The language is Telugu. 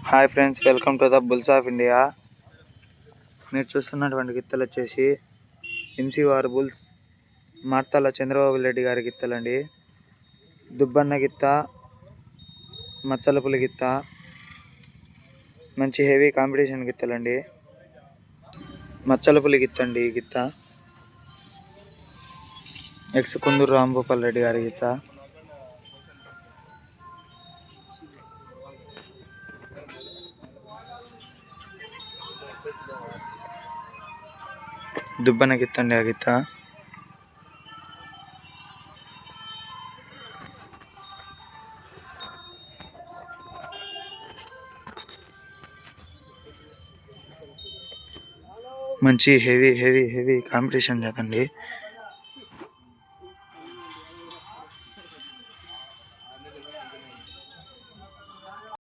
Hi friends, welcome to the bulls of India. మీరు చూస్తున్నటువంటి గిత్తలు వచ్చేసి ఎంసీఆర్ బుల్స్ మార్తాల చంద్రబాబు రెడ్డి గారి గిత్తలండి. దుబ్బన్న గిత్త, మచ్చలపులి గిత్త, మంచి హెవీ కాంపిటీషన్ గిత్తలండి. మచ్చలపులి గిత్త అండి. ఈ గిత్త ఎక్స్ కుందూరు రాంభూపాల్ రెడ్డి గారి గిత్త. దుబ్బన్న గిత్త అండి. ఆ గిత్త మంచి హెవీ హెవీ హెవీ కాంపిటీషన్ చేతండి.